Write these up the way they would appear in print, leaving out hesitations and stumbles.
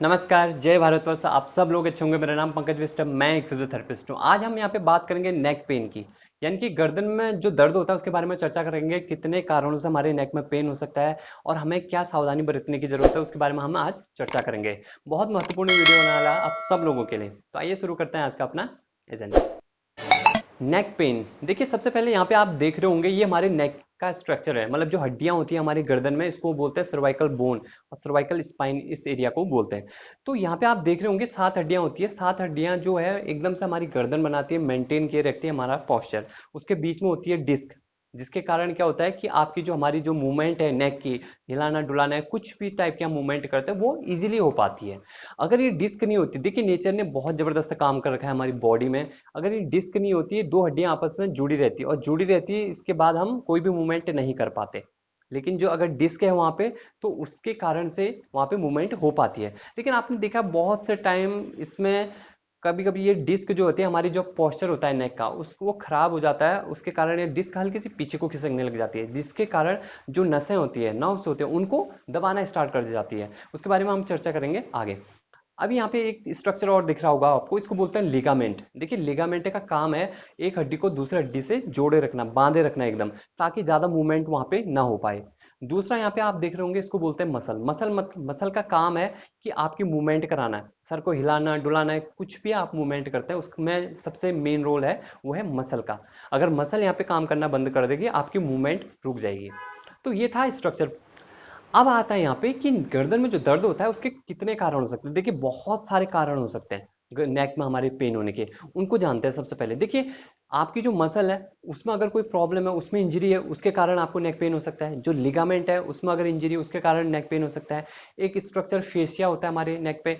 नमस्कार, जय भारतवर्ष। आप सब लोग अच्छे होंगे। मेरा नाम पंकज विष्ट है, मैं एक फिजियोथेरेपिस्ट हूँ। आज हम यहाँ पे बात करेंगे नेक पेन की, यानी कि गर्दन में जो दर्द होता है उसके बारे में चर्चा करेंगे। कितने कारणों से हमारे नेक में पेन हो सकता है और हमें क्या सावधानी बरतने की जरूरत है, उसके बारे में हम आज चर्चा करेंगे। बहुत महत्वपूर्ण वीडियो होने वाला है आप सब लोगों के लिए। तो आइए शुरू करते हैं आज का अपना एजेंडा। नेक पेन, देखिए सबसे पहले यहाँ पे आप देख रहे होंगे, ये हमारे नेक का स्ट्रक्चर है। मतलब जो हड्डियां होती है हमारी गर्दन में, इसको बोलते हैं सर्वाइकल बोन और सर्वाइकल स्पाइन, इस एरिया को बोलते हैं। तो यहाँ पे आप देख रहे होंगे 7 हड्डियां होती है। 7 हड्डियां जो है एकदम से हमारी गर्दन बनाती है, मेंटेन किए रखती है हमारा पोस्चर। उसके बीच में होती है डिस्क, जिसके कारण क्या होता है कि आपकी जो हमारी जो मूवमेंट है नेक की, हिलाना डुलाना है, कुछ भी टाइप की हम मूवमेंट करते हैं वो इजीली हो पाती है। अगर ये डिस्क नहीं होती, देखिए नेचर ने बहुत जबरदस्त काम कर रखा है हमारी बॉडी में। अगर ये डिस्क नहीं होती है, 2 हड्डियां आपस में जुड़ी रहती है और जुड़ी रहती है, इसके बाद हम कोई भी मूवमेंट नहीं कर पाते। लेकिन जो अगर डिस्क है वहां पे, तो उसके कारण से वहां पे मूवमेंट हो पाती है। लेकिन आपने देखा बहुत से टाइम इसमें कभी कभी ये डिस्क जो होती है, हमारी जो पोस्चर होता है नेक का, उसको वो खराब हो जाता है। उसके कारण ये डिस्क हल्की सी पीछे को खिसकने लग जाती है, जिसके कारण जो नसें होती है, नर्व्स होते हैं, उनको दबाना स्टार्ट कर दी जाती है। उसके बारे में हम चर्चा करेंगे आगे। अब यहाँ पे एक स्ट्रक्चर और दिख रहा होगा आपको, इसको बोलते हैं लिगामेंट। देखिए लिगामेंट का काम है एक हड्डी को दूसरे हड्डी से जोड़े रखना, बांधे रखना एकदम, ताकि ज्यादा मूवमेंट वहां पे ना हो पाए। दूसरा यहाँ पे आप देख रहे होंगे, इसको बोलते हैं मसल। मसल का काम है कि आपकी मूवमेंट कराना है, सर को हिलाना डुलाना है, कुछ भी आप मूवमेंट करते हैं उसमें सबसे मेन रोल है वो है मसल का। अगर मसल यहाँ पे काम करना बंद कर देगी, आपकी मूवमेंट रुक जाएगी। तो ये था स्ट्रक्चर। अब आता है यहाँ पे कि गर्दन में जो दर्द होता है उसके कितने कारण हो सकते हैं। देखिए बहुत सारे कारण हो सकते हैं नेक में हमारे पेन होने के। उनको जानते हैं। सबसे पहले देखिए, आपकी जो मसल है उसमें अगर कोई प्रॉब्लम है, उसमें इंजरी है, उसके कारण आपको नेक पेन हो सकता है। जो लिगामेंट है उसमें अगर इंजरी है, उसके कारण नेक पेन हो सकता है। एक स्ट्रक्चर फेसिया होता है हमारे नेक पे,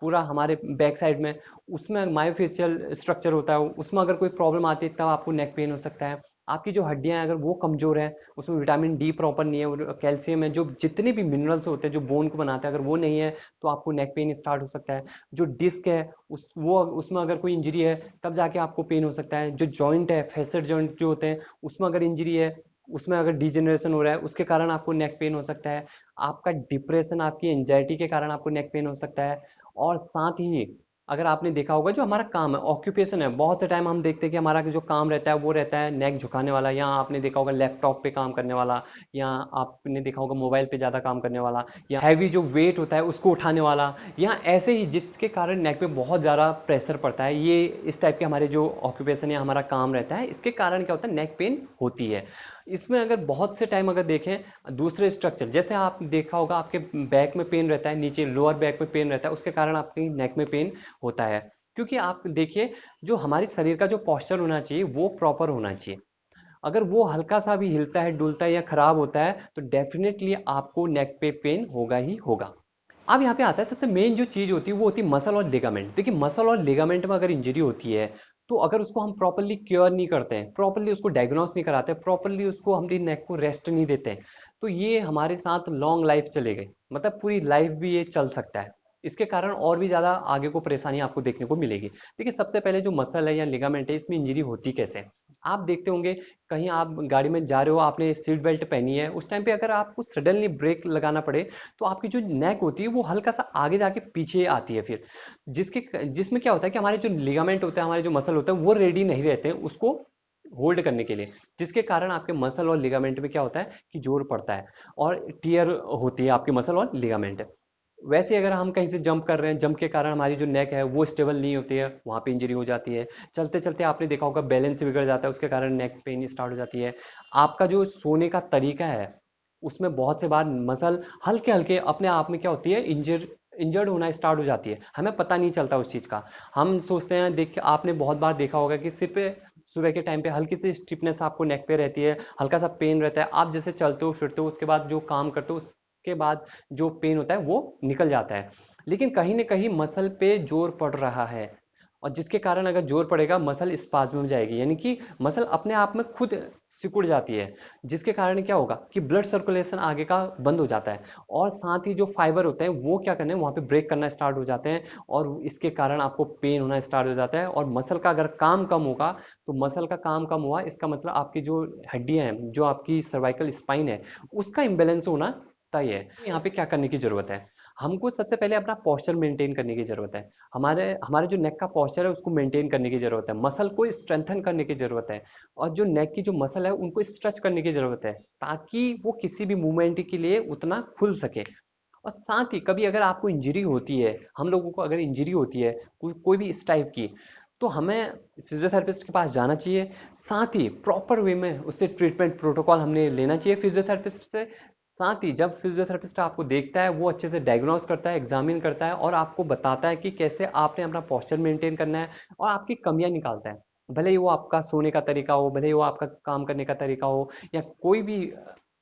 पूरा हमारे बैक साइड में, उसमें मायोफेशियल स्ट्रक्चर होता है, उसमें अगर कोई प्रॉब्लम आती है तब आपको नेक पेन हो सकता है। आपकी जो हड्डियां हैं अगर वो कमजोर है, उसमें विटामिन डी प्रॉपर नहीं है और कैल्शियम है, जो जितने भी मिनरल्स होते हैं जो बोन को बनाते हैं, अगर वो नहीं है तो आपको नेक पेन स्टार्ट हो सकता है। जो डिस्क है उसमें अगर कोई इंजरी है तब जाके आपको पेन हो सकता है। जो जॉइंट है, फेसेट जॉइंट जो होते हैं, उसमें अगर इंजरी है, उसमें अगर डिजेनरेशन हो रहा है, उसके कारण आपको नेक पेन हो सकता है। आपका डिप्रेशन, आपकी एंजाइटी के कारण आपको नेक पेन हो सकता है। और साथ ही अगर आपने देखा होगा, जो हमारा काम है, ऑक्यूपेशन है, बहुत से टाइम हम देखते हैं कि हमारा जो काम रहता है वो रहता है नेक झुकाने वाला, या आपने देखा होगा लैपटॉप पे काम करने वाला, या आपने देखा होगा मोबाइल पे ज़्यादा काम करने वाला, या हैवी जो वेट होता है उसको उठाने वाला, या ऐसे ही जिसके कारण नेक पे बहुत ज़्यादा प्रेशर पड़ता है। ये इस टाइप के हमारे जो ऑक्यूपेशन या हमारा काम रहता है, इसके कारण क्या होता है, नेक पेन होती है। इसमें अगर बहुत से टाइम अगर देखें दूसरे स्ट्रक्चर, जैसे आप देखा होगा आपके बैक में पेन रहता है, नीचे लोअर बैक में पेन रहता है, उसके कारण आपकी नेक में पेन होता है। क्योंकि आप देखिए, जो हमारे शरीर का जो पोस्चर होना चाहिए वो प्रॉपर होना चाहिए। अगर वो हल्का सा भी हिलता है, डुलता है या खराब होता है, तो डेफिनेटली आपको नेक पे पेन होगा ही होगा। अब यहाँ पे आता है सबसे मेन जो चीज होती है, वो होती है मसल और लिगामेंट। देखिए मसल और लिगामेंट में अगर इंजरी होती है, तो अगर उसको हम प्रॉपरली क्योर नहीं करते हैं, प्रॉपरली उसको डायग्नोस नहीं कराते, प्रॉपरली उसको हम नेक को रेस्ट नहीं देते हैं, तो ये हमारे साथ लॉन्ग लाइफ चलेगी। मतलब पूरी लाइफ भी ये चल सकता है। इसके कारण और भी ज्यादा आगे को परेशानी आपको देखने को मिलेगी। देखिए सबसे पहले जो मसल है या लिगामेंट है, इसमें इंजरी होती कैसे है। आप देखते होंगे कहीं आप गाड़ी में जा रहे हो, आपने सीट बेल्ट पहनी है, उस टाइम पे अगर आपको सडनली ब्रेक लगाना पड़े, तो आपकी जो नेक होती है वो हल्का सा आगे जाके पीछे आती है फिर, जिसमें क्या होता है कि हमारे जो लिगामेंट होता है, हमारे जो मसल होता है, वो रेडी नहीं रहते हैं उसको होल्ड करने के लिए, जिसके कारण आपके मसल और लिगामेंट में क्या होता है कि जोर पड़ता है और टीयर होती है आपकी मसल और लिगामेंट। वैसे ही अगर हम कहीं से जंप कर रहे हैं, जंप के कारण हमारी जो नेक है वो स्टेबल नहीं होती है, वहां पे इंजरी हो जाती है। चलते चलते आपने देखा होगा बैलेंस बिगड़ जाता है, उसके कारण नेक पेन स्टार्ट हो जाती है। आपका जो सोने का तरीका है, उसमें बहुत से बार मसल हल्के हल्के अपने आप में क्या होती है, इंजर्ड होना स्टार्ट हो जाती है, हमें पता नहीं चलता उस चीज का। हम सोचते हैं, देख आपने बहुत बार देखा होगा कि सिर्फ सुबह के टाइम पे हल्की सी स्टिफनेस आपको नेक पे रहती है, हल्का सा पेन रहता है, आप जैसे चलते हो फिरते हो, उसके बाद जो काम करते हो उसके बाद जो पेन होता है वो निकल जाता है। लेकिन कहीं ना कहीं मसल पे जोर पड़ रहा है, और जिसके कारण अगर जोर पड़ेगा मसल स्पाज्म में जाएगी, यानी कि मसल अपने आप में खुद सिकुड़ जाती है, जिसके कारण क्या होगा कि ब्लड सर्कुलेशन आगे का बंद हो जाता है। और साथ ही जो फाइबर होते हैं वो क्या करने वहां पे ब्रेक करना स्टार्ट हो जाते हैं, और इसके कारण आपको पेन होना स्टार्ट हो जाता है। और मसल का अगर काम कम होगा, तो मसल का काम कम हुआ इसका मतलब आपकी जो हड्डियां हैं, जो आपकी सर्वाइकल स्पाइन है, उसका इंबैलेंस होना तय है। यहाँ पे क्या करने की जरूरत है, हमको सबसे पहले अपना पोस्चर मेंटेन करने की जरूरत है। हमारे हमारे जो नेक का पोस्चर है उसको मेंटेन करने की जरूरत है, मसल को स्ट्रेंथन करने की जरूरत है, और जो नेक की जो मसल है उनको स्ट्रेच करने की जरूरत है, ताकि वो किसी भी मूवमेंट के लिए उतना खुल सके। और साथ ही कभी अगर आपको इंजरी होती है, हम लोगों को अगर इंजरी होती है कोई भी इस टाइप की, तो हमें फिजियोथेरेपिस्ट के पास जाना चाहिए। साथ ही प्रॉपर वे में उससे ट्रीटमेंट प्रोटोकॉल हमने लेना चाहिए फिजियोथेरेपिस्ट से। साथ ही जब फिजियोथेरेपिस्ट आपको देखता है, वो अच्छे से डायग्नोस करता है, एग्जामिन करता है, और आपको बताता है कि कैसे आपने अपना पोस्चर मेंटेन करना है, और आपकी कमियां निकालता है। भले ही वो आपका सोने का तरीका हो, भले ही वो आपका काम करने का तरीका हो, या कोई भी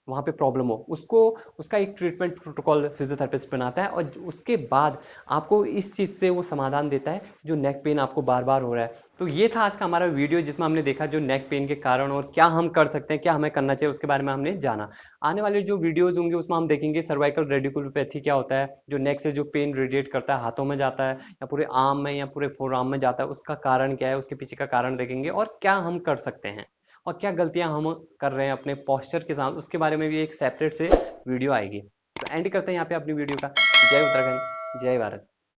वहाँ पे प्रॉब्लम हो, उसको उसका एक ट्रीटमेंट प्रोटोकॉल फिजियोथेरेपिस्ट बनाता है, और उसके बाद आपको इस चीज़ से वो समाधान देता है जो नेक पेन आपको बार बार हो रहा है। तो ये था आज का हमारा वीडियो, जिसमें हमने देखा जो नेक पेन के कारण और क्या हम कर सकते हैं, क्या हमें करना चाहिए, उसके बारे में हमने जाना। आने वाले जो वीडियोज होंगे उसमें हम देखेंगे सर्वाइकल रेडिकुलोपैथी क्या होता है, जो नेक से जो पेन रेडिएट करता है, हाथों में जाता है या पूरे आर्म में या पूरे फोर आर्म में जाता है, उसका कारण क्या है, उसके पीछे का कारण देखेंगे, और क्या हम कर सकते हैं, और क्या गलतियां हम कर रहे हैं अपने पोस्चर के साथ, उसके बारे में भी एक सेपरेट से वीडियो आएगी। तो एंड करते हैं यहाँ पे अपनी वीडियो का। जय उत्तराखंड, जय भारत।